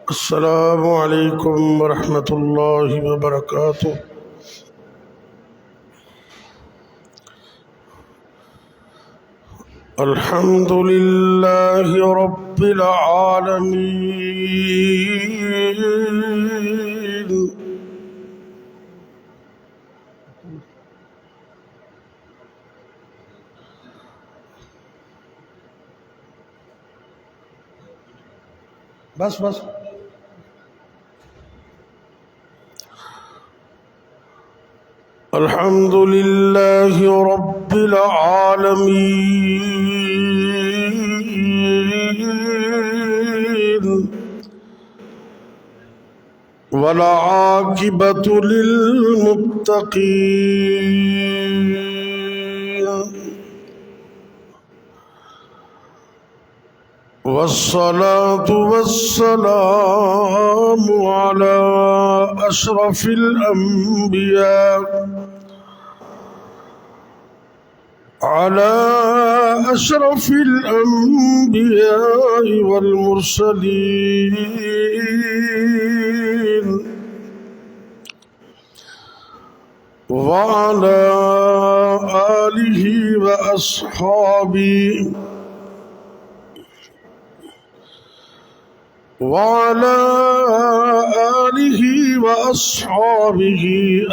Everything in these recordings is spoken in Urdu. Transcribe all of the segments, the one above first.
السلام عليكم ورحمة الله وبركاته. الحمد لله رب العالمين. بس الحمد لله رب العالمين، والعاقبة للمتقين، والصلاة والسلام على أشرف الأنبياء والمرسلين، وعلى آله وأصحابه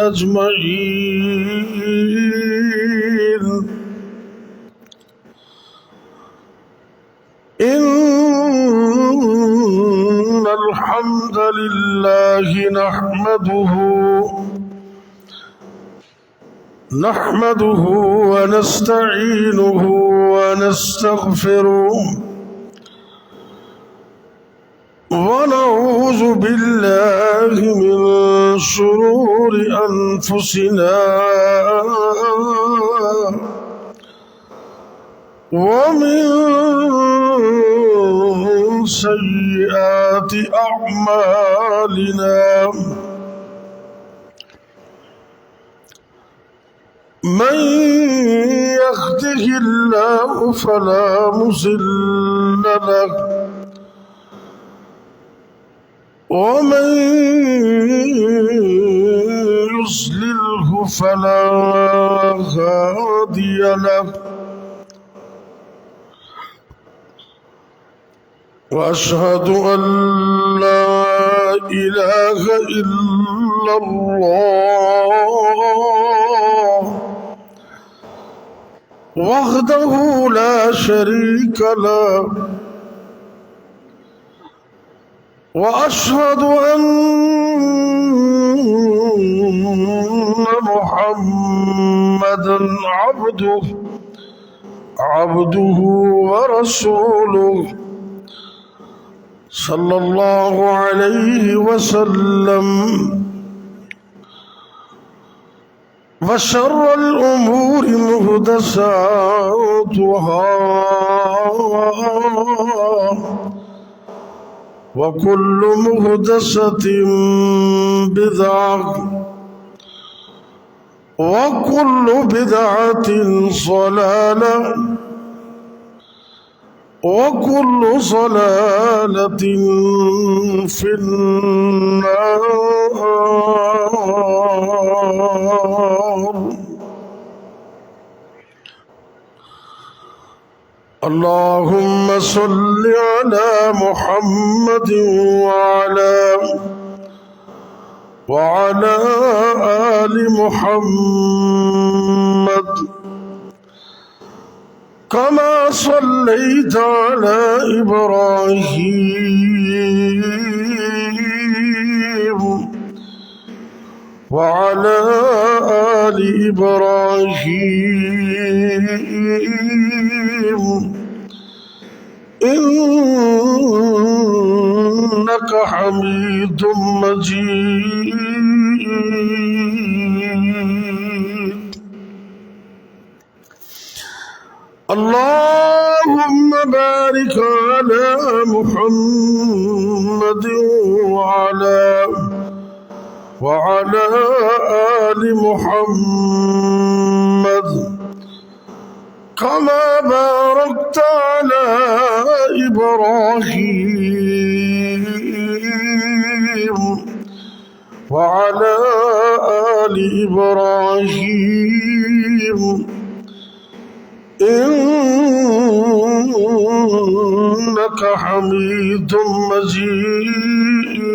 أجمعين. إن الحمد لله نحمده ونستعينه ونستغفره، ونعوذ بالله من شرور أنفسنا ومن سيئات أعمالنا. من يهده الله فلا مضل له، ومن يضلله فلا هادي له. وأشهد أن لا إله إلا الله وحده لا شريك له، وأشهد أن محمدًا عبده ورسوله، صلى الله عليه وسلم. وشر الأمور محدثاتها، وكل محدثة بدعة، وكل بدعة ضلالة، وكل ضلالة في النار. اللهم صل على محمد وعلى آل محمد، كما صليت على إبراهيم وعلى آل إبراهيم إنك حميد مجيد. اللهم بارك على محمد وعلى آل محمد، كما باركت على إبراهيم إنك حميد مجيد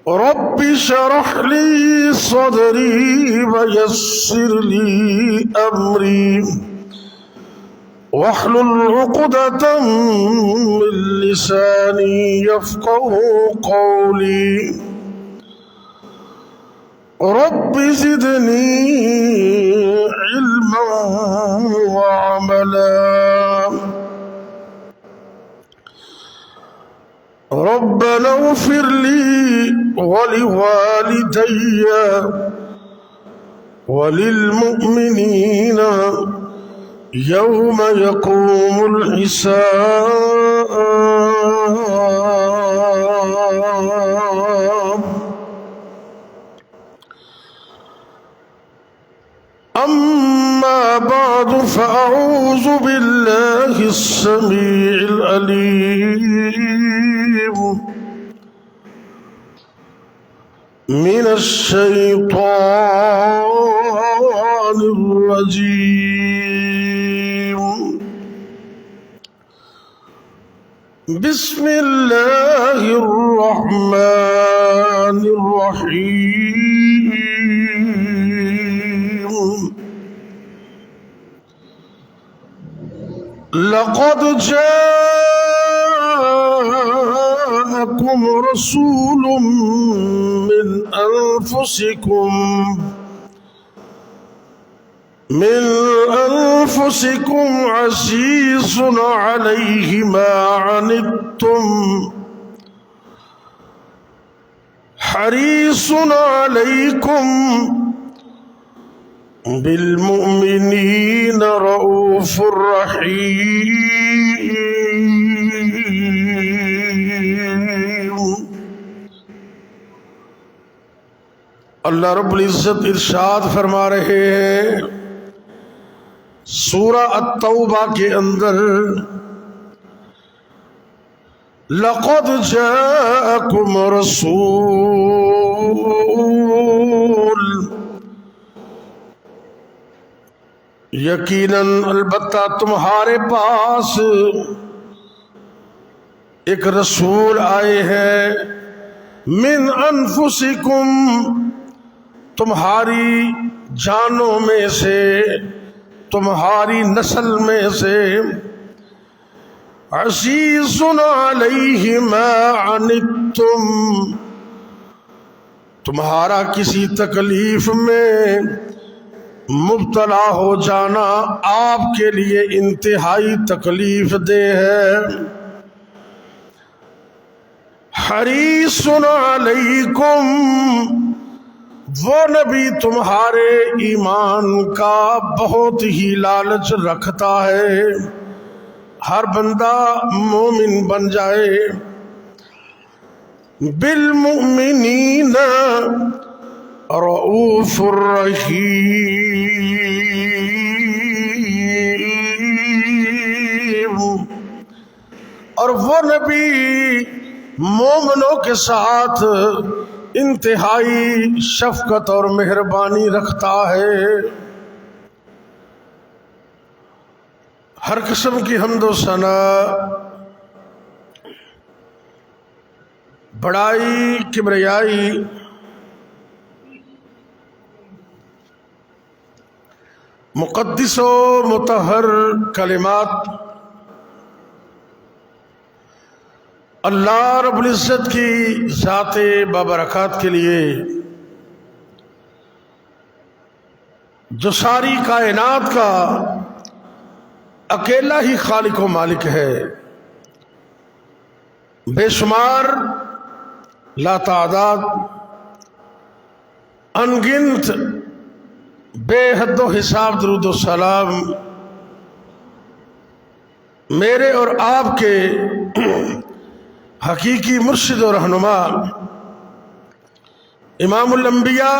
رب اشرح لي صدري ويسر لي أمري واحلل عقدة من لساني يفقه قولي رب زدني علما وعملا ربنا اغفر لي ولوالدي وللمؤمنين يوم يقوم الحساب أما بعد فأعوذ بالله السميع العليم من الشيطان الرجيم بسم الله الرحمن الرحيم لقد جاءكم رسول من أنفسكم عزيز عليه ما عنتم حريص عليكم بالمؤمنين رؤوف رحيم اللہ رب العزت ارشاد فرما رہے ہیں سورہ التوبہ کے اندر لقد جاءكم رسول یقیناً البتہ تمہارے پاس ایک رسول آئے ہیں من انفسکم تمہاری جانوں میں سے تمہاری نسل میں سے عزیز علیہ ما عنتم تمہارا کسی تکلیف میں مبتلا ہو جانا آپ کے لیے انتہائی تکلیف دہ ہے حریص علیکم وہ نبی تمہارے ایمان کا بہت ہی لالچ رکھتا ہے ہر بندہ مومن بن جائے بالمؤمنین رؤوف الرحیم اور وہ نبی مومنوں کے ساتھ انتہائی شفقت اور مہربانی رکھتا ہے ہر قسم کی حمد و ثنا بڑائی کبریائی مقدس و مطہر کلمات اللہ رب العزت کی ذات بابرکات کے لیے جو ساری کائنات کا اکیلا ہی خالق و مالک ہے بے شمار لا تعداد انگنت بے حد و حساب درود و سلام میرے اور آپ کے حقیقی مرشد و رہنما امام الانبیاء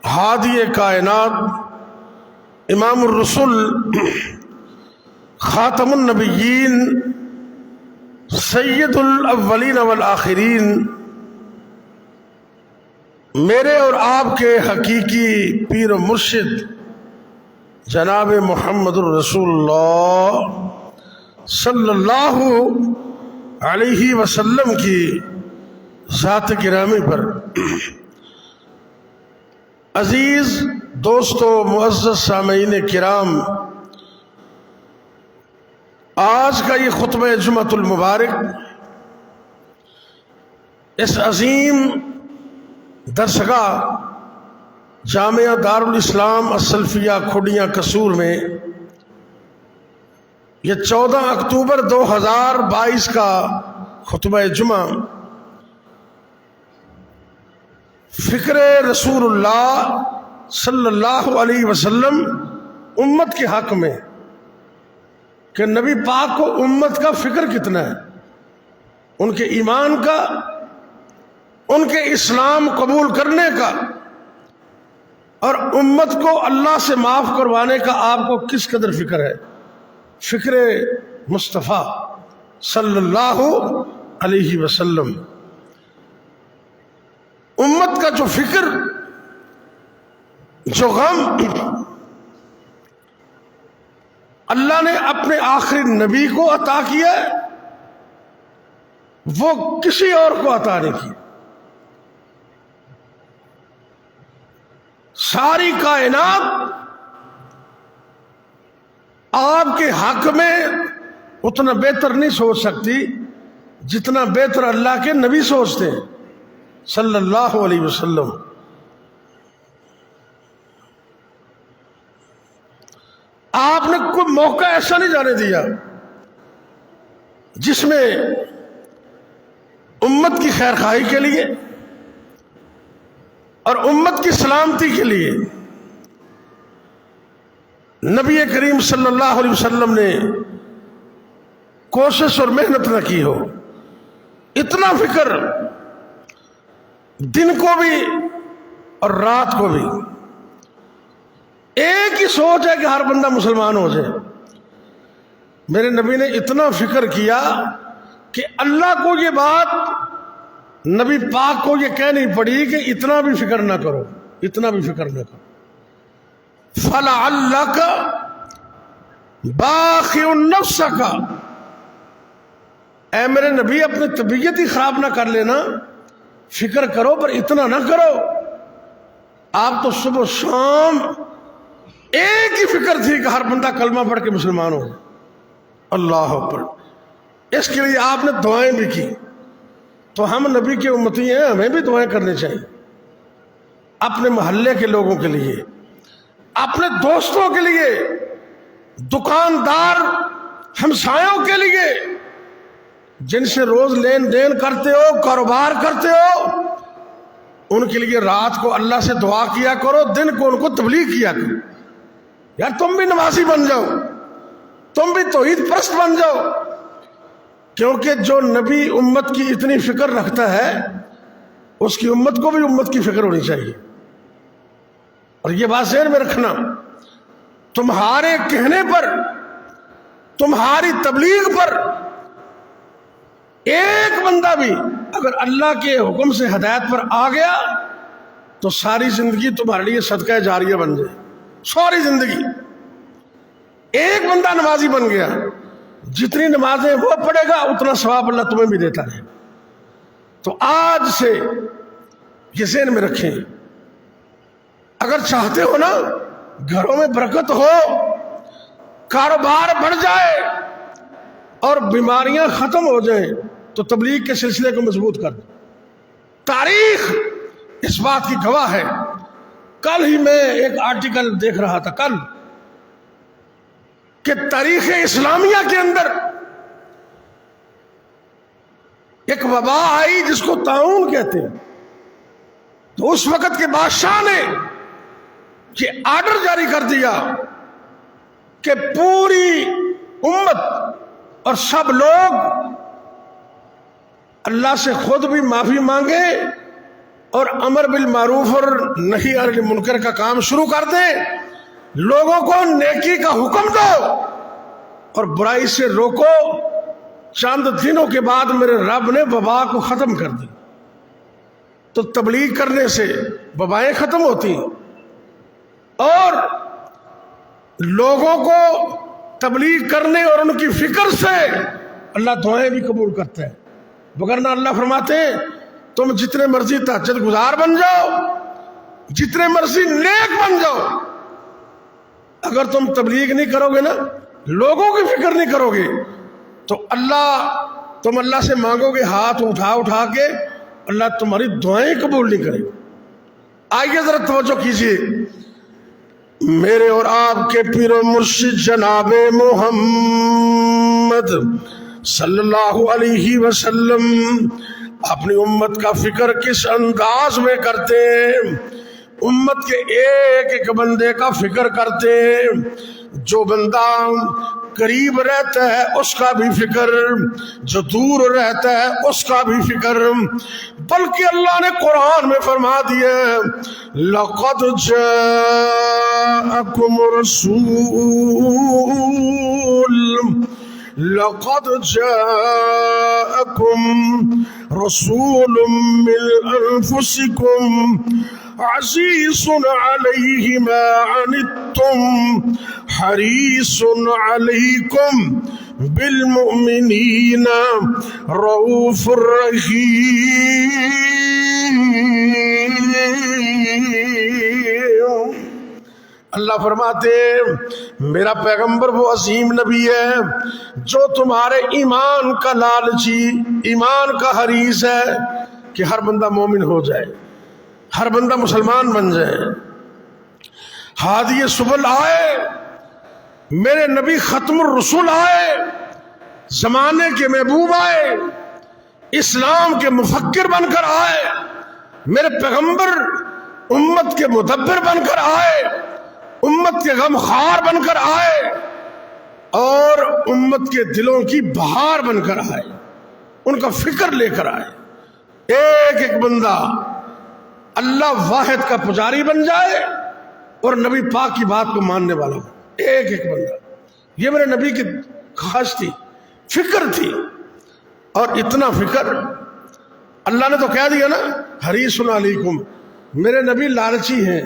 ہادی کائنات امام الرسل خاتم النبیین سید الاولین والآخرین میرے اور آپ کے حقیقی پیر و مرشد جناب محمد الرسول اللہ صلی اللہ علیہ وسلم کی ذات گرامی پر عزیز دوستو، معزز سامعین کرام، آج کا یہ خطبہ جمعۃ المبارک اس عظیم درسگاہ جامعہ دارالاسلام السلفیہ کھوڑیاں قصور میں یہ 14 اکتوبر 2022 کا خطبہ جمعہ فکر رسول اللہ صلی اللہ علیہ وسلم امت کے حق میں کہ نبی پاک کو امت کا فکر کتنا ہے، ان کے ایمان کا، ان کے اسلام قبول کرنے کا، اور امت کو اللہ سے معاف کروانے کا آپ کو کس قدر فکر ہے۔ فکر مصطفیٰ صلی اللہ علیہ وسلم، امت کا جو فکر، جو غم اللہ نے اپنے آخری نبی کو عطا کیا ہے، وہ کسی اور کو عطا نہیں کی۔ ساری کائنات آپ کے حق میں اتنا بہتر نہیں سوچ سکتی جتنا بہتر اللہ کے نبی سوچتے ہیں صلی اللہ علیہ وسلم۔ آپ نے کوئی موقع ایسا نہیں جانے دیا جس میں امت کی خیر خواہی کے لیے اور امت کی سلامتی کے لیے نبی کریم صلی اللہ علیہ وسلم نے کوشش اور محنت نہ کی ہو۔ اتنا فکر دن کو بھی اور رات کو بھی، ایک ہی سوچ ہے کہ ہر بندہ مسلمان ہو جائے۔ میرے نبی نے اتنا فکر کیا کہ اللہ کو یہ بات نبی پاک کو یہ کہنی پڑی کہ اتنا بھی فکر نہ کرو، اتنا بھی فکر نہ کرو۔ فَلَعَلَّكَ بَاخِعٌ نَفْسَكَ، اے میرے نبی اپنی طبیعت ہی خراب نہ کر لینا، فکر کرو پر اتنا نہ کرو۔ آپ تو صبح و شام ایک ہی فکر تھی کہ ہر بندہ کلمہ پڑھ کے مسلمان ہو۔ اللہ اکبر۔ اس کے لیے آپ نے دعائیں بھی کی۔ تو ہم نبی کے امتی ہیں، ہمیں بھی دعائیں کرنی چاہیے، اپنے محلے کے لوگوں کے لیے، اپنے دوستوں کے لیے، دکاندار ہمسایوں کے لیے، جن سے روز لین دین کرتے ہو، کاروبار کرتے ہو، ان کے لیے رات کو اللہ سے دعا کیا کرو، دن کو ان کو تبلیغ کیا کرو۔ یار تم بھی نمازی بن جاؤ، تم بھی توحید پرست بن جاؤ، کیونکہ جو نبی امت کی اتنی فکر رکھتا ہے اس کی امت کو بھی امت کی فکر ہونی چاہیے۔ اور یہ بات ذہن میں رکھنا، تمہارے کہنے پر، تمہاری تبلیغ پر ایک بندہ بھی اگر اللہ کے حکم سے ہدایت پر آ گیا تو ساری زندگی تمہارے لیے صدقہ جاریہ بن جائے۔ ساری زندگی ایک بندہ نمازی بن گیا، جتنی نمازیں وہ پڑھے گا اتنا ثواب اللہ تمہیں بھی دیتا ہے۔ تو آج سے یہ ذہن میں رکھیں، اگر چاہتے ہو نا گھروں میں برکت ہو، کاروبار بڑھ جائے اور بیماریاں ختم ہو جائیں تو تبلیغ کے سلسلے کو مضبوط کر دیں۔ تاریخ اس بات کی گواہ ہے۔ کل ہی میں ایک آرٹیکل دیکھ رہا تھا کل کہ تاریخ اسلامیہ کے اندر ایک وبا آئی جس کو طاعون کہتے ہیں، تو اس وقت کے بادشاہ نے یہ آرڈر جاری کر دیا کہ پوری امت اور سب لوگ اللہ سے خود بھی معافی مانگے اور امر بالمعروف اور نہی عن المنکر کا کام شروع کر دیں، لوگوں کو نیکی کا حکم دو اور برائی سے روکو۔ چند دنوں کے بعد میرے رب نے وبا کو ختم کر دی۔ تو تبلیغ کرنے سے وبائیں ختم ہوتی ہیں، اور لوگوں کو تبلیغ کرنے اور ان کی فکر سے اللہ دعائیں بھی قبول کرتا ہے، وگرنہ اللہ فرماتے ہیں تم جتنے مرضی تہجد گزار بن جاؤ، جتنے مرضی نیک بن جاؤ، اگر تم تبلیغ نہیں کرو گے نا، لوگوں کی فکر نہیں کرو گے، تو تم اللہ سے مانگو گے ہاتھ اٹھا کے، اللہ تمہاری دعائیں قبول نہیں کرے گا۔ آئیے ذرا توجہ کیجیے، میرے اور آپ کے پیر و مرشد جناب محمد صلی اللہ علیہ وسلم اپنی امت کا فکر کس انداز میں کرتے ہیں؟ امت کے ایک ایک بندے کا فکر کرتے ہیں، جو بندہ قریب رہتا ہے اس کا بھی فکر، جو دور رہتا ہے اس کا بھی فکر، بلکہ اللہ نے قرآن میں فرما دیا لَقَدْ جَاءَكُمْ رَسُولٌ مِّنْ أَنفُسِكُمْ عزیز علیہ ما عنتم حریص علیکم بالمؤمنین رؤوف الرحیم۔ اللہ فرماتے میرا پیغمبر وہ عظیم نبی ہے جو تمہارے ایمان کا لالچی، ایمان کا حریص ہے کہ ہر بندہ مومن ہو جائے، ہر بندہ مسلمان بن جائے، ہادی سبل آئے، میرے نبی ختم الرسول آئے، زمانے کے محبوب آئے، اسلام کے مفکر بن کر آئے، میرے پیغمبر امت کے مدبر بن کر آئے، امت کے غمخوار بن کر آئے، اور امت کے دلوں کی بہار بن کر آئے، ان کا فکر لے کر آئے۔ ایک ایک بندہ اللہ واحد کا پجاری بن جائے اور نبی پاک کی بات کو ماننے والا ہو، ایک ایک بندہ۔ یہ میرے نبی کی خواہش تھی، فکر تھی، اور اتنا فکر اللہ نے تو کہہ دیا نا حریص علیکم، میرے نبی لالچی ہیں،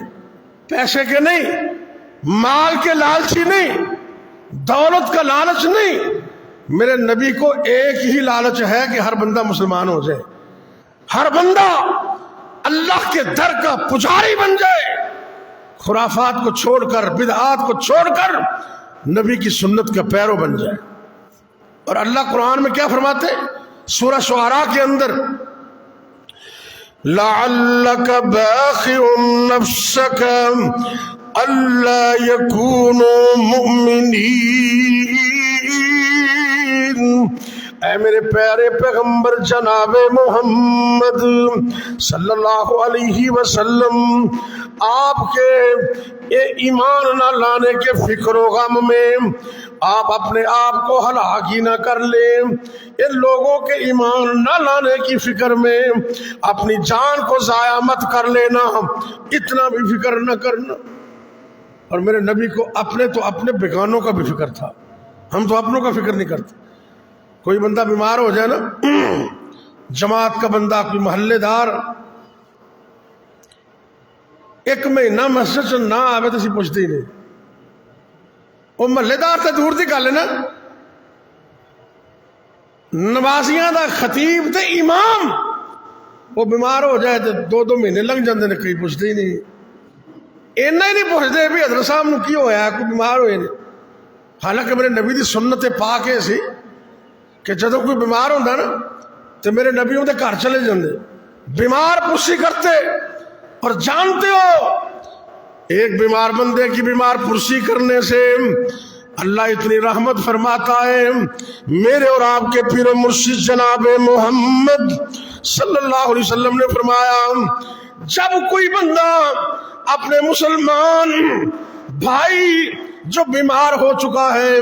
پیسے کے نہیں، مال کے لالچی نہیں، دولت کا لالچ نہیں، میرے نبی کو ایک ہی لالچ ہے کہ ہر بندہ مسلمان ہو جائے، ہر بندہ اللہ کے در کا پجاری بن جائے، خرافات کو چھوڑ کر، بدعات کو چھوڑ کر نبی کی سنت کا پیرو بن جائے۔ اور اللہ قرآن میں کیا فرماتے سورہ شعراء کے اندر لَعَلَّكَ بَاخِعٌ نَفْسَكَ أَلَّا يَكُونُوا مُؤْمِنِينَ۔ اے میرے پیارے پیغمبر جناب محمد صلی اللہ علیہ وسلم، آپ کے ایمان نہ لانے کے فکر و غم میں آپ اپنے آپ کو ہلاک ہی نہ کر لیں، ان لوگوں کے ایمان نہ لانے کی فکر میں اپنی جان کو ضائع مت کر لینا، اتنا بھی فکر نہ کرنا۔ اور میرے نبی کو اپنے بیگانوں کا بھی فکر تھا، ہم تو اپنوں کا فکر نہیں کرتے۔ کوئی بندہ بیمار ہو جائے نا، جماعت کا بندہ، کوئی محلے دار ایک مہینہ مسجد سے نہ آوے تو اسی پوچھتے ہی نہیں، وہ محلے دار تے دور دی گل ہے نا، نمازیاں دا خطیب تے امام وہ بیمار ہو جائے تو 2 مہینے لگ جاندے نے، کئی پوچھتے ہی نہیں، اینا ہی نہیں پوچھتے بھی حضرت صاحب نو کی ہویا ہے، کوئی بیمار ہوئے نہیں۔ حالانکہ میرے نبی دی سنت پاک ہے سی کہ جدو کوئی بیمار ہوتا نا تو میرے نبی دے گھر چلے جاندے، بیمار پرسی کرتے، اور جانتے ہو ایک بیمار بندے کی بیمار پرسی کرنے سے اللہ اتنی رحمت فرماتا ہے۔ میرے اور آپ کے پیر و مرشد جناب محمد صلی اللہ علیہ وسلم نے فرمایا جب کوئی بندہ اپنے مسلمان بھائی جو بیمار ہو چکا ہے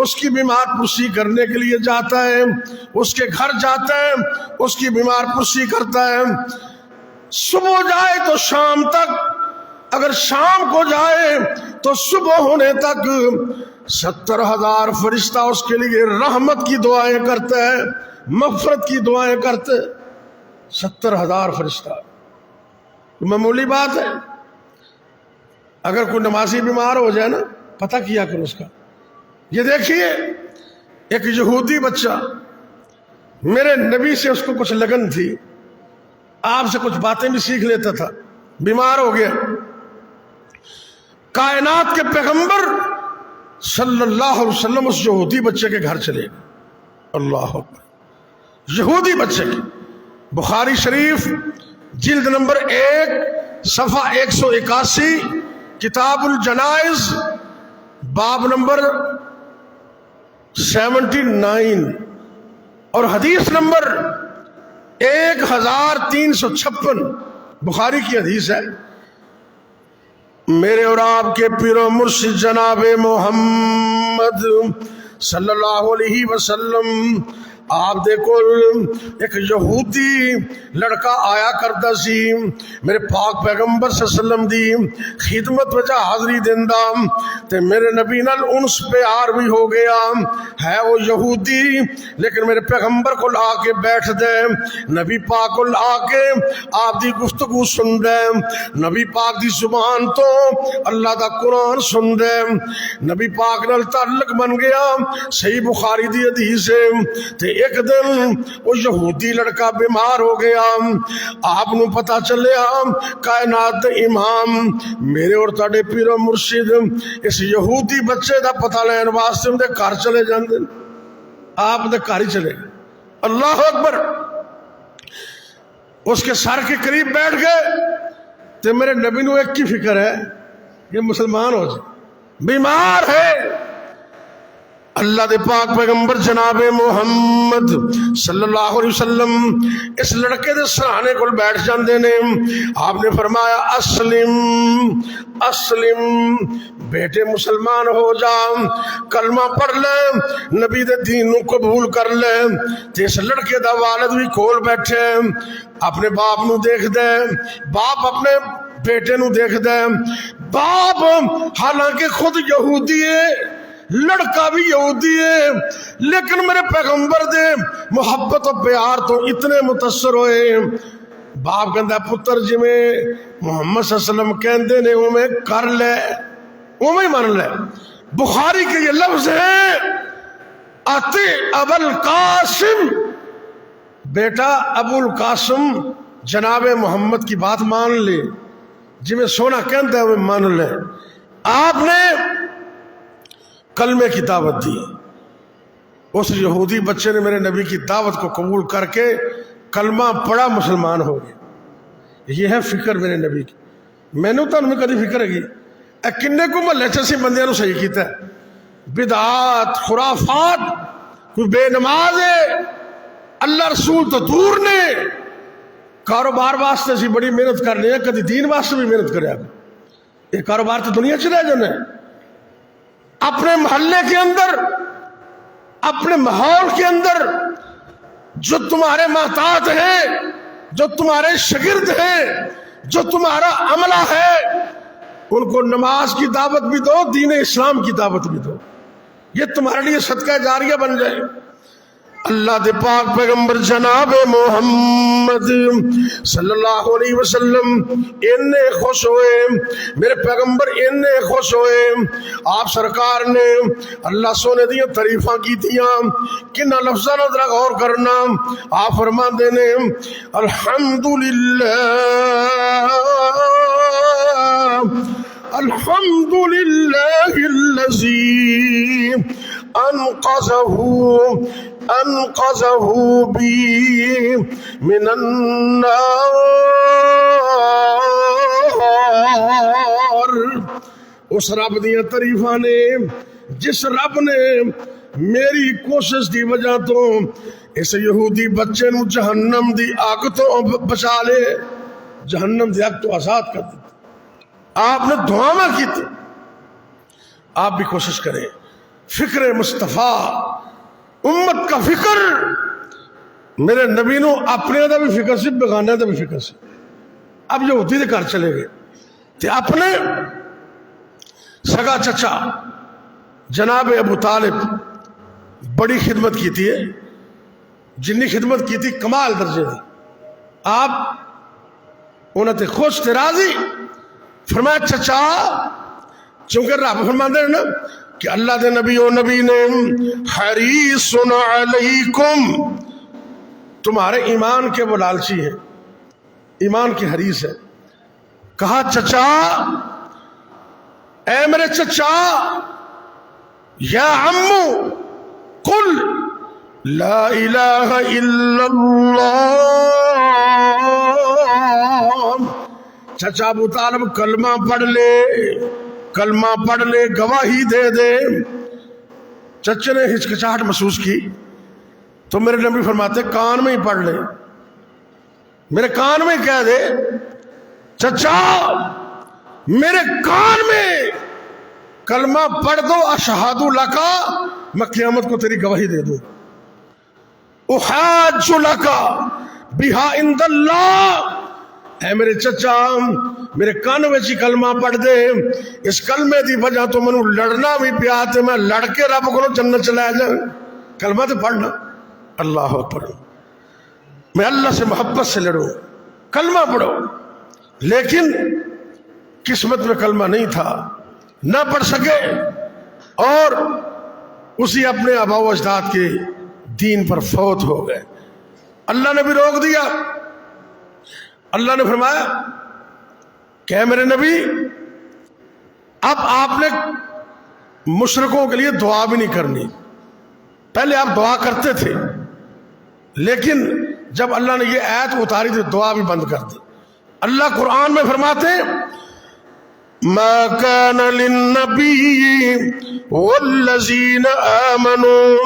اس کی بیمار پرسی کرنے کے لیے جاتا ہے، اس کے گھر جاتا ہے، اس کی بیمار پرسی کرتا ہے، صبح جائے تو شام تک، اگر شام کو جائے تو صبح ہونے تک 70,000 فرشتہ اس کے لیے رحمت کی دعائیں کرتے ہیں، مغفرت کی دعائیں کرتے ہیں۔ 70,000 فرشتہ معمولی بات ہے؟ اگر کوئی نمازی بیمار ہو جائے نا پتہ کیا کرو اس کا. یہ دیکھیے ایک یہودی بچہ، میرے نبی سے اس کو کچھ لگن تھی، آپ سے کچھ باتیں بھی سیکھ لیتا تھا، بیمار ہو گیا. کائنات کے پیغمبر صلی اللہ علیہ وسلم اس یہودی بچے کے گھر چلے گئے. اللہ اکبر. یہودی بچے کی بخاری شریف جلد نمبر 1 صفحہ 181 کتاب الجنائز باب نمبر 79 اور حدیث نمبر 1356 بخاری کی حدیث ہے. میرے اور آپ کے پیر و مرشد جناب محمد صلی اللہ علیہ وسلم، آپ دیکھو ایک یہودی لڑکا آیا کرتا سی میرے پاک پیغمبر صلی اللہ علیہ وسلم دی خدمت وجہ حاضری دیندہ تے میرے نبی نال انس پیار بھی ہو گیا ہے. وہ یہودی لیکن میرے پیغمبر کو آ کے بیٹھ دے، نبی پاک کو آ کے آپ دی گفتگو سن دے، نبی پاک دی زبان تو اللہ دا قرآن سن دے. نبی پاک نال تعلق بن گیا. صحیح بخاری دی حدیث ہے. تے ایک دن وہ یہودی لڑکا بیمار ہو گیا. آپ نو پتا چلیا کائنات دے امام میرے اور تاڑے پیر و مرشد اس یہودی بچے دا پتہ لین واسطے دے گھر چلے جاندے. آپ دے گھر ہی چلے گئے. اللہ اکبر. اس کے سر کے قریب بیٹھ گئے. تے میرے نبی نو ایک کی فکر ہے کہ مسلمان ہو جائے، بیمار ہے. اللہ دے پاک پیغمبر جناب محمد صلی اللہ علیہ وسلم اس لڑکے دے سرانے کو بیٹھ جاندے نے. آپ نے فرمایا اسلم اسلم، بیٹے مسلمان ہو جا، کلمہ پڑھ لے، نبی دے دین نو قبول کر لے. تے اس لڑکے دا والد بھی کول بیٹھے، اپنے باپ نو دیکھ دے، باپ اپنے بیٹے نو دیکھ دے. باپ حالانکہ خود یہودی ہے، لڑکا بھی یہودی ہے، لیکن میرے پیغمبر دے محبت و پیار تو اتنے متاثر ہوئے. باپ کہندا پتر جی میں محمد صلی اللہ علیہ وسلم کہندے نے وہ میں کر لے، وہ میں مان لے. بخاری کے یہ لفظ ہے اتی ابو القاسم، بیٹا ابو القاسم جناب محمد کی بات مان لے، جی میں سونا کہندا ہے وہ مان لے. آپ نے کلمے کی دعوت دی. اس یہودی بچے نے میرے نبی کی دعوت کو قبول کر کے کلمہ پڑھا، مسلمان ہو گئے. یہ ہے فکر میرے نبی کی. میں نے تو انہوں کدی فکر ہے اے کنے کو محلے چسی بندیاں نو صحیح کیتا ہے. بدعات خرافات، کوئی بے نماز ہے، اللہ رسول تو دور نے. کاروبار واسطے سی بڑی محنت کرنے ہیں، کدی دین واسطے بھی محنت کرے. یہ کاروبار تو دنیا چ رہ جانا ہے. اپنے محلے کے اندر، اپنے ماحول کے اندر جو تمہارے محتاط ہیں، جو تمہارے شاگرد ہیں، جو تمہارا عملہ ہے، ان کو نماز کی دعوت بھی دو، دین اسلام کی دعوت بھی دو. یہ تمہارے لیے صدقہ جاریہ بن جائے. اللہ دے پاک پیغمبر جناب محمد صلی اللہ علیہ وسلم اننے خوش ہوئے، میرے پیغمبر اننے خوش ہوئے. آپ سرکار نے اللہ سونے دیا تعریفاں کی تھیاں، کنہ لفظہ نظرہ غور کرنا. آپ فرمان دینے الحمدللہ الحمدللہ الذی انقذہ بی من النار. اس رب دیا تعریفاں نے جس رب نے میری کوشش دی وجہ تو اس یہودی بچے نو جہنم دی آگ تو بچا لے، جہنم دی آگ تو آزاد کر دی. آپ نے دعا کی تھی. آپ بھی کوشش کریں. فکر مصطفیٰ، امت کا فکر. میرے نبی نو اپنے دا بھی فکر سی، بیگانے دا بھی فکر سی. اب یہودی دے گھر چلے گئے تے اپنے سگا چچا جناب ابو طالب بڑی خدمت کی تھی، جنی خدمت کی تھی کمال درجے دی. آپ انہوں تے خوش تے راضی. فرمایا چچا چونکہ رب فرماتے ہیں نا کہ اللہ دے نبی و نبی نے حریص علیکم، تمہارے ایمان کے وہ لالچی ہیں، ایمان کی حریص ہے. کہا چچا، اے میرے چچا، یا عمو قل لا الہ الا اللہ. چچا ابو طالب کلمہ پڑھ لے، کلمہ پڑھ لے، گواہی دے دے. چچے نے ہچکچاہٹ محسوس کی تو میرے نبی فرماتے کان میں ہی پڑھ لے، میرے کان میں کہہ دے چچا میرے کان میں کلمہ پڑھ دو، اشہد لکا، میں قیامت کو تیری گواہی دے دوں. احاج لکا بہا عند اللہ. اے میرے چچا میرے کان وچ کلمہ پڑھ دے، اس کلمے دی وجہ تو منو لڑنا بھی پیا تے میں لڑ کے رب کو جنت چلا جا. کلمہ تو پڑھنا. اللہ اکبر. میں اللہ سے محبت سے لڑوں، کلمہ پڑھو. لیکن قسمت میں کلمہ نہیں تھا، نہ پڑھ سکے اور اسی اپنے آباء و اجداد کے دین پر فوت ہو گئے. اللہ نے بھی روک دیا. اللہ نے فرمایا کہ اے میرے نبی اب آپ نے مشرکوں کے لیے دعا بھی نہیں کرنی. پہلے آپ دعا کرتے تھے، لیکن جب اللہ نے یہ آیت اتاری تو دعا بھی بند کر دی. اللہ قرآن میں فرماتے ما كان للنبي والذين آمنوا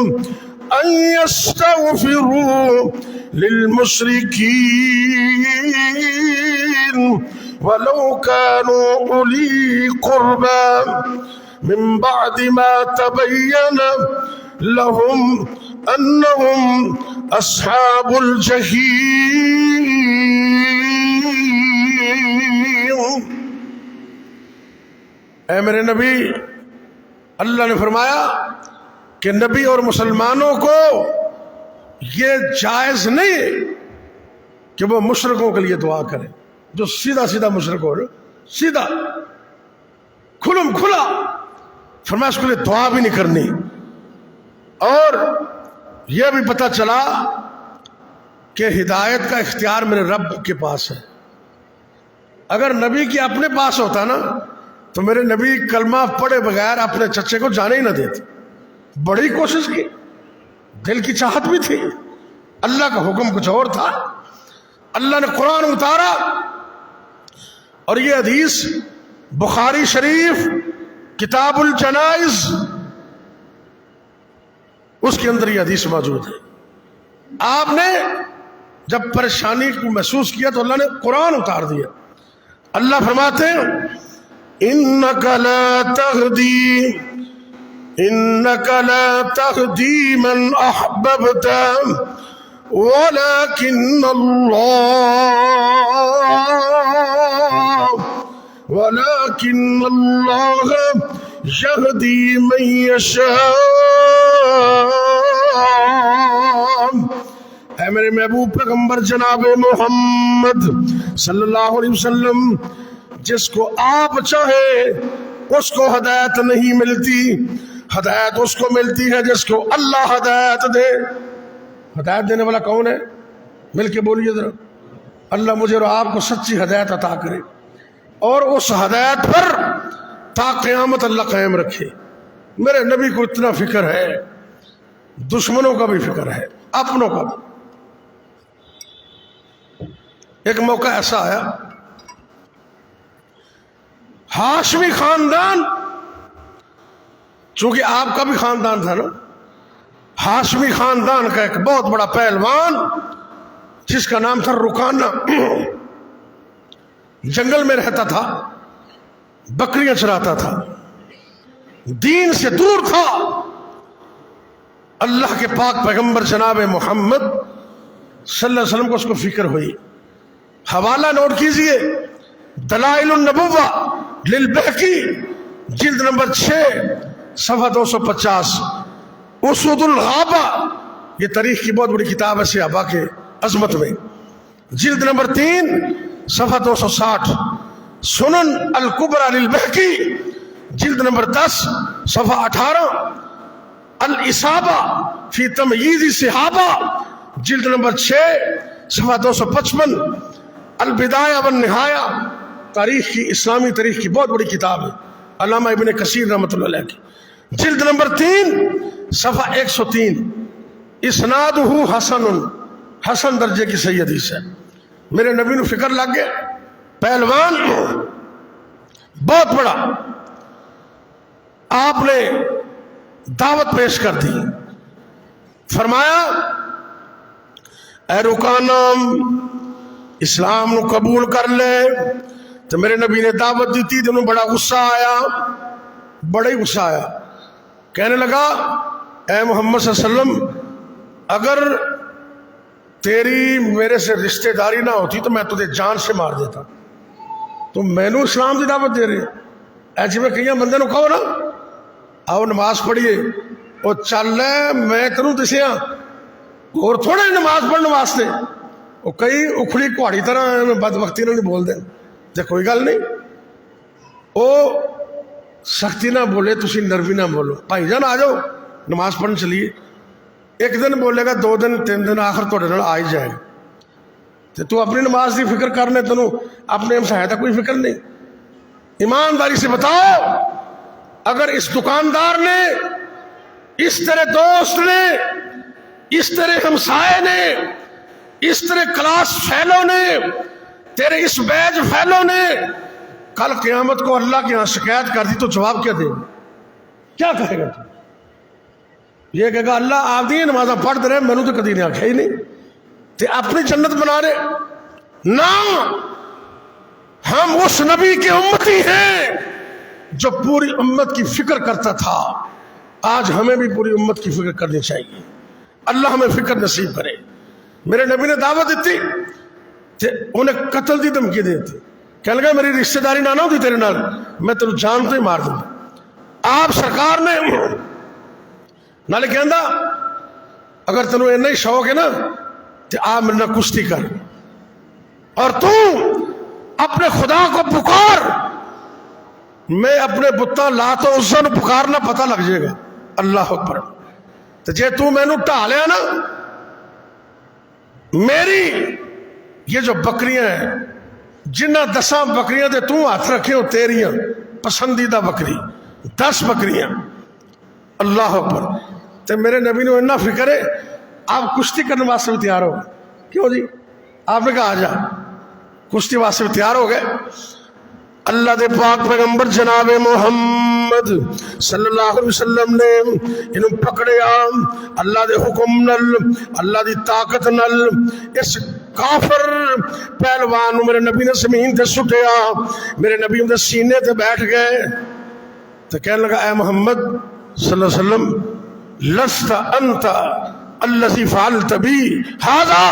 أن يستغفروا للمشركين ولو كانوا أولي قربى من بعد ما تبين لهم أنهم أصحاب الجحيم. اے میرے نبی، اللہ نے فرمایا کہ نبی اور مسلمانوں کو یہ جائز نہیں کہ وہ مشرکوں کے لیے دعا کریں. جو سیدھا سیدھا مشرک ہو، سیدھا کھلم کھلا فرمایا اس کے لیے دعا بھی نہیں کرنی. اور یہ بھی پتہ چلا کہ ہدایت کا اختیار میرے رب کے پاس ہے. اگر نبی کے اپنے پاس ہوتا نا تو میرے نبی کلمہ پڑھے بغیر اپنے چچے کو جانے ہی نہ دیتے. بڑی کوشش کی، دل کی چاہت بھی تھی، اللہ کا حکم کچھ اور تھا. اللہ نے قرآن اتارا اور یہ حدیث بخاری شریف کتاب الجنائز اس کے اندر یہ حدیث موجود ہے. آپ نے جب پریشانی کو محسوس کیا تو اللہ نے قرآن اتار دیا. اللہ فرماتے ہیں انک لا تهدی من احببت ولكن اللہ یہدی من یشاء. اے میرے محبوب پیغمبر جناب محمد صلی اللہ علیہ وسلم، جس کو آپ چاہے اس کو ہدایت نہیں ملتی، ہدایت اس کو ملتی ہے جس کو اللہ ہدایت دے. ہدایت دینے والا کون ہے؟ مل کے بولیے ذرا. اللہ مجھے اور آپ کو سچی ہدایت عطا کرے اور اس ہدایت پر تا قیامت اللہ قائم رکھے. میرے نبی کو اتنا فکر ہے، دشمنوں کا بھی فکر ہے، اپنوں کا بھی. ایک موقع ایسا آیا، ہاشمی خاندان، چونکہ آپ کا بھی خاندان تھا نا، ہاشمی خاندان کا ایک بہت بڑا پہلوان جس کا نام تھا رکانہ، جنگل میں رہتا تھا، بکریاں چراتا تھا، دین سے دور تھا. اللہ کے پاک پیغمبر جناب محمد صلی اللہ علیہ وسلم کو اس کو فکر ہوئی. حوالہ نوٹ کیجئے، دلائل النبوہ للبہقی جلد نمبر 6 صفحہ 250. اسود الغابہ، یہ تاریخ کی بہت بڑی کتاب ہے صحابہ کے عظمت میں، جلد نمبر 3 صفحہ 260. سنن الکبریٰ للبہقی جلد نمبر 10 صفحہ 18، الاصابہ فی تمییز صحابہ جلد نمبر 6 صفحہ 255، البدایہ والنہایہ تاریخ کی، اسلامی تاریخ کی بہت بڑی کتاب ہے، علامہ ابن کثیر رحمۃ اللہ علیہ کی، جلد نمبر 3 صفحہ 103، اسنادہ حسن، حسن درجے کی صحیح حدیث ہے۔ میرے نبی نے فکر لگ گیا، پہلوان بہت بڑا، آپ نے دعوت پیش کر دی، فرمایا اے رکانم اسلام نو قبول کر لے۔ تو میرے نبی نے دعوت دی تھی، تو انہوں بڑا غصہ آیا، بڑا ہی غصہ آیا، کہنے لگا اے محمد صلی اللہ علیہ وسلم اگر تیری میرے سے رشتہ داری نہ ہوتی تو میں تجھے جان سے مار دیتا، تو میں نے اسلام کی دعوت دے رہے ایسے میں کئی بندے نو کہو نا آؤ نماز پڑھیے وہ چل رہے میں کروں تسے اور تھوڑے نماز پڑھنے واسطے وہ کئی اکھڑی کہاڑی طرح بد وقتی نہیں بول دیں تو کوئی گل نہیں، وہ سختی نہ بولے تسی نرمی نہ بولو، بھائی جان آ جاؤ نماز پڑھنے چلیے، ایک دن بولے گا 2 دن 3 دن آخر تو آ ہی جائے گا، تو اپنی نماز کی فکر کرنے تینوں اپنے ہمسایہ کا کوئی فکر نہیں۔ ایمانداری سے بتاؤ اگر اس دکاندار نے، اس طرح دوست نے، اس طرح ہمسائے نے، اس طرح کلاس فیلو نے، تیرے اس بیج فیلو نے کل قیامت کو اللہ کے ہاں شکایت کر دی تو جواب کیا دے گا؟ کیا کہے گا تو؟ یہ کہے گا اللہ آپ دی نمازاں پڑھتے رہے میں نے تو کدی نہیں آکھا ہی نہیں، تے اپنی جنت بنا رہے نا۔ ہم اس نبی کے امتی ہیں جو پوری امت کی فکر کرتا تھا، آج ہمیں بھی پوری امت کی فکر کرنی چاہیے، اللہ ہمیں فکر نصیب کرے۔ میرے نبی نے دعوت دیتی تے انہیں قتل دی دھمکی دیتی، کہنے لگا میری رشتہ داری نہ ہوتی تیرے نال میں تینوں جان تو ہی مار دوں۔ آپ سرکار نے نالے کہندا اگر تینوں اینا ہی شوق ہے نا تو آپ میرے نال کشتی کر، اور تو اپنے خدا کو پکار، میں اپنے بتاں لات و عزا نو پکارنا پتہ لگ جائے گا۔ اللہ اکبر۔ تو جے تو میں نو ٹھا لیا نا، میری یہ جو بکریاں ہیں جنہ 10 بکریاں دے تو ہاتھ رکھے ہو تیریاں پسندیدہ بکری 10 بکریاں، اللہ اکبر۔ تو میرے نبی نے اتنا فکر ہے آپ کشتی کرنے واسطے بھی تیار ہو گئے، کیوں جی؟ آپ نے کہا آ جا، کشتی واسطے بھی تیار ہو گئے۔ اللہ دے پاک پیغمبر جناب محمد صلی اللہ علیہ وسلم نے انہوں پکڑیا، اللہ دے حکم نل، اللہ دی طاقت نل اس کافر پہلوان میرے نبی نے زمین تے سٹیا، میرے نبی دے سینے تے بیٹھ گئے تو کہنے لگا اے محمد صلی اللہ علیہ وسلم لست انت الذی فعلت بی ھذا،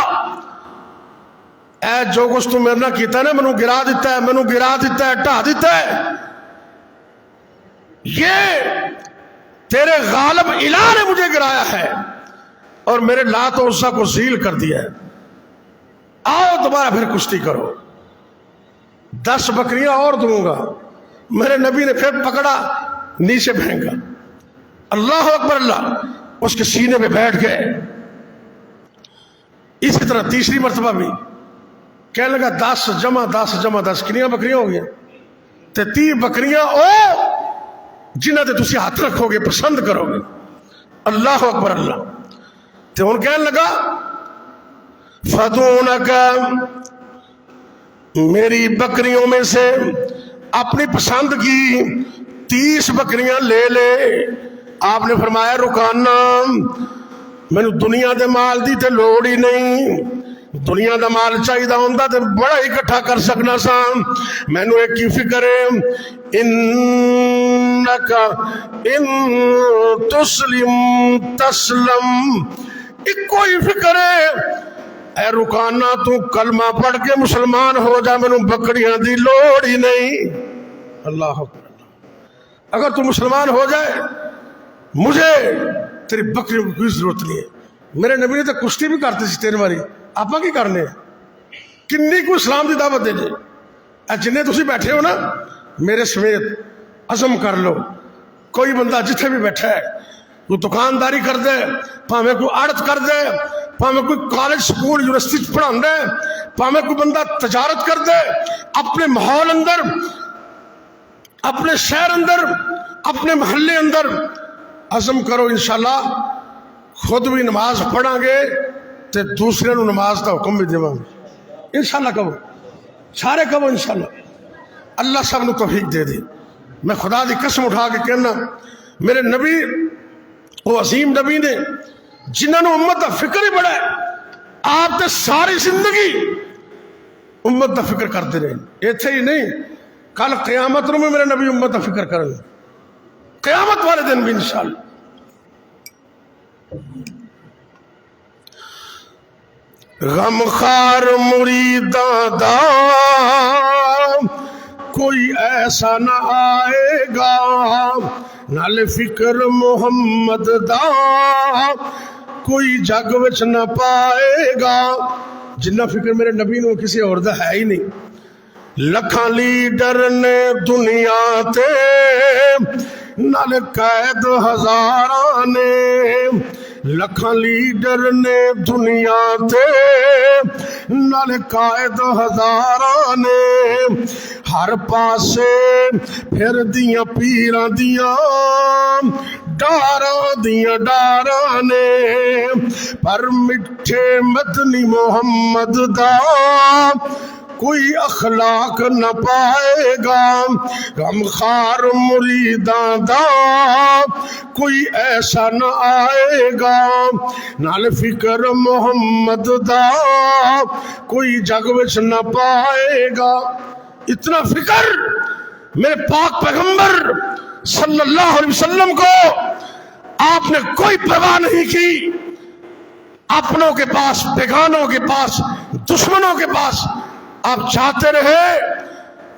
اے جو کچھ تو میرے نہ کیتا ہے نا، منو گرا دیتا ہے، منو گرا دیتا ہے، ٹھا دیتا ہے، یہ تیرے غالب الہ نے مجھے گرایا ہے اور میرے لات و عزا کو ذلیل کر دیا ہے، آؤ دوبارہ پھر کشتی کرو، 10 بکریاں اور دوں گا۔ میرے نبی نے پھر پکڑا، نیچے پھینکا، اللہ اکبر، اللہ اس کے سینے پہ بیٹھ گئے۔ اسی طرح تیسری مرتبہ بھی کہنے لگا 10 جمع 10 جمع 10 کنیاں بکریاں ہو گیا، تے 30 بکریاں او جنہ تے تسی ہاتھ رکھو گے پسند کرو گے، اللہ اکبر اللہ۔ تے ان کہنے لگا فَدُونَكَ، میری بکریوں میں سے اپنی پسند کی 30 بکریاں لے لے۔ آپ نے فرمایا رکانا، میں نے دنیا دے مال دی تے لوڑ ہی نہیں، دنیا دا مال چاہیے ہوندا تے بڑا اکٹھا کر سکنا سا، میں نے ایک کی فکر ہے انک ان تسلم تسلم، ایک کوئی فکر ہے اے رکانا تو کلمہ پڑھ کے مسلمان ہو جا، میں نے بکریاں دی لوڑ ہی نہیں۔ اللہ اکبر، اگر تو مسلمان ہو جائے مجھے تیری بکریوں کی کوئی ضرورت نہیں ہے۔ میرے نبی نے تو کشتی بھی کرتے سی تیرے باری، آپ کی کرنے کنی کو اسلام کی دعوت دے جے، جنہیں تسی بیٹھے ہو نا میرے سمیت عزم کر لو. کوئی بندہ جتھے بھی بیٹھا ہے, کوئی دکانداری کر دے, پاویں کوئی آڑت کر دے, پاویں کوئی کالج سکول یونیورسٹی پڑھا دے, پاویں کوئی بندہ تجارت کر دے, اپنے ماحول اندر, اپنے شہر اندر, اپنے محلے اندر عزم کرو. انشاءاللہ خود بھی نماز پڑھاں گے تے دوسرے نو نماز کا حکم بھی دیواں گے. انشاءاللہ کہو, سارے کہو انشاءاللہ. اللہ سب نو توفیق دے دے. میں خدا دی قسم اٹھا کے کہنا, میرے نبی وہ عظیم نبی نے جنہوں نے امت دا فکر ہی بڑا ہے. آپ تے ساری زندگی امت دا فکر کرتے رہے. ایتھے ہی نہیں, کل قیامت نو میں میرے نبی امت دا فکر کریں, قیامت والے دن بھی انشاءاللہ. غم خار مریداں دا کوئی ایسا نہ آئے گا, نال فکر محمد دا کوئی جگ وچ نہ پائے گا. جنہ فکر میرے نبی نو کسی اور دا ہے ہی نہیں. لکھاں لیڈر نے دنیا تے, نال قید ہزاراں نے. لکھاں لیڈر نے دنیا تے, نال قائد ہزاراں نے. ہر پاسے پھر دیاں پیراں دیاں ڈاراں دیاں ڈاراں نے. پر مٹھے مدنی محمد دا کوئی اخلاق نہ پائے گا. غم خار مریداں دا کوئی ایسا نہ آئے گا, نال فکر محمد دا کوئی جگ وچ نہ پائے گا. اتنا فکر میرے پاک پیغمبر صلی اللہ علیہ وسلم کو آپ نے کوئی پرواہ نہیں کی. اپنوں کے پاس, بیگانوں کے پاس, دشمنوں کے پاس آپ جاتے رہے,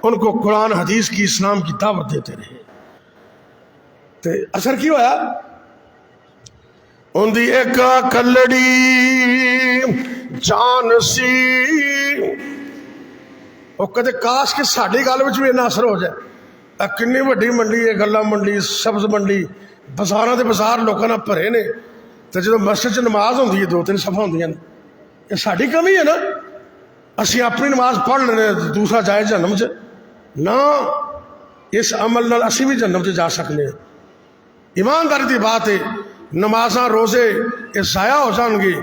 ان کو قرآن حدیث کی, اسلام کی دعوت دیتے رہے. تے اثر کی ہویا, ان دی ایک کلڑی جان سی. وہ کدے کاش کہ ساڈی گل وچ بھی اتنا اثر ہو جائے. کنی وڈی منڈی ہے, گلا منڈی, سبز منڈی, بازاراں دے بازار لوکاں نال بھرے نے. تے جدوں مسجد چ نماز ہوندی ہے 2-3 صفاں ہوندیاں نے, یہ ساڈی کمی ہے نا. اسی اپنی نماز پڑھ لینے, دوسرا جائے جہنم چ نہ. اس عمل نال اسی بھی جہنم چ جا سکنے ہیں. ایمانداری دی بات ہے, نمازاں روزے یہ ضائع ہو جان گے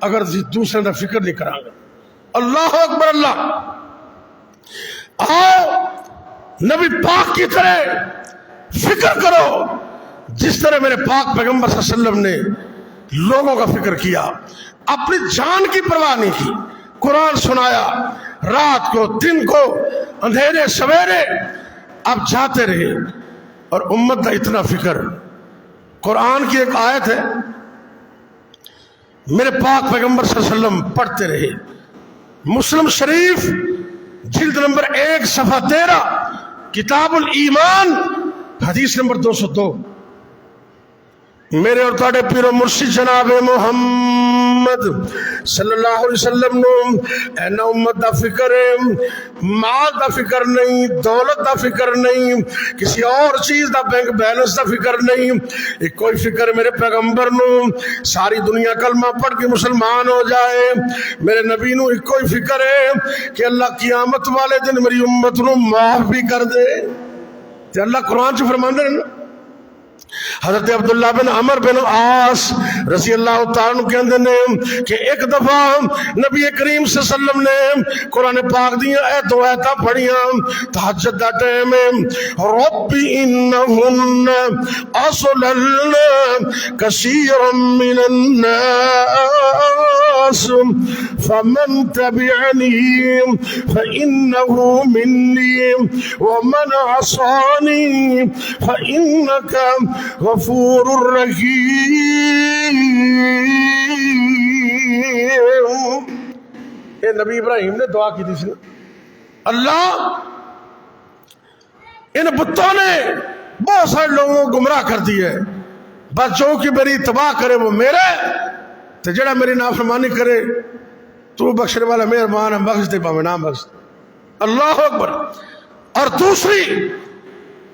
اگر دوسرے دا فکر نہیں کران گے. اللہ اکبر. اللہ آؤ نبی پاک کی طرح فکر کرو جس طرح میرے پاک پیغمبر صلی اللہ علیہ وسلم نے لوگوں کا فکر کیا. اپنی جان کی پرواہ نہیں کی. قرآن سنایا رات کو, دن کو, اندھیرے سویرے آپ جاتے رہے. اور امت کا اتنا فکر. قرآن کی ایک آیت ہے میرے پاک پیغمبر صلی اللہ علیہ وسلم پڑھتے رہے, مسلم شریف جلد نمبر 1 صفحہ 13, کتاب الایمان, حدیث نمبر 202. میرے اور تاڑے پیر و مرشد جناب محمد صلی اللہ علیہ وسلم نو اینا امت دا فکر ہے, مال دا فکر نہیں, دولت دا فکر نہیں, کسی اور چیز دا بینک بیلنس دا فکر نہیں. ایک کوئی فکر میرے پیغمبر نو ساری دنیا کلمہ پڑھ کے مسلمان ہو جائے. میرے نبی نو ایک کوئی فکر ہے کہ اللہ قیامت والے دن میری امت نو معاف بھی کر دے. تے اللہ قرآن چ فرماندے ہیں, حضرت عبداللہ بن عمر بن عاص رضی اللہ تعالیٰ عنہ کہندے نے کہ ایک دفعہ نبی کریم صلی اللہ علیہ وسلم نے قرآن پاک دیاں ایتاں پڑھیاں تہجد دا ٹائم ہے, رب انہن اضللن کثیرا من الناس فمن تبعنی فإنہ منی ومن عصانی فإنک غفور الرحیم. یہ نبی ابراہیم نے دعا کی تھی, اللہ ان بتوں نے بہت سارے لوگوں کو گمراہ کر دی ہے, بس جو کہ میری تباہ کرے وہ میرے, تو جڑا میری نافرمانی کرے تو بخشنے والا مہربان ہے, بخش دے پاوے نہ بخش. اللہ اکبر. اور دوسری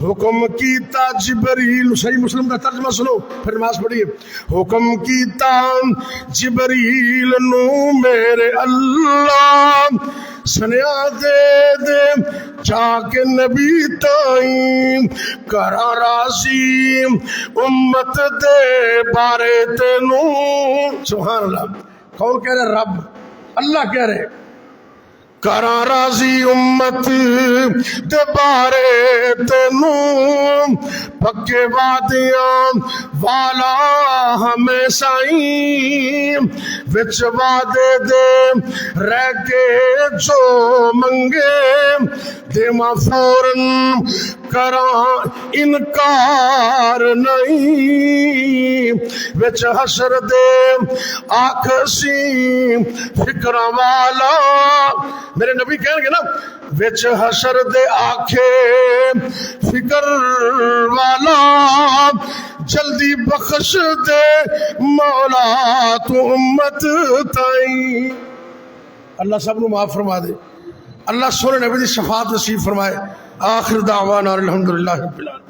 حکم کیتا جبریل، صحیح مسلم کا ترجمہ سنو پھر نماز پڑھیے. حکم کیتا جبریل نو میرے اللہ سنیا دے جا کے نبی تائیں کرا راضی امت دے بارے تینو. سبحان اللہ. کون کہہ رہے؟ رب، اللہ کہہ رہے کرا راضی امت دے بارے تینو پکے وعدیاں والا ہمیں سائیں وچ وعدے دے رہ کے جو منگے دے ما فوراً کراں انکار نہیں وچ حشر دے آنکھ سی فکر والا. میرے نبی کہیں گے نا وچ حشر دے آنکھیں فکر والا جلدی بخش دے مولا تو امت تائیں. اللہ سب نو معاف فرما دے. اللہ سونے نبی دی شفاعت نصیب فرمائے. آخر دعوانا الحمدللہ رب العالمین.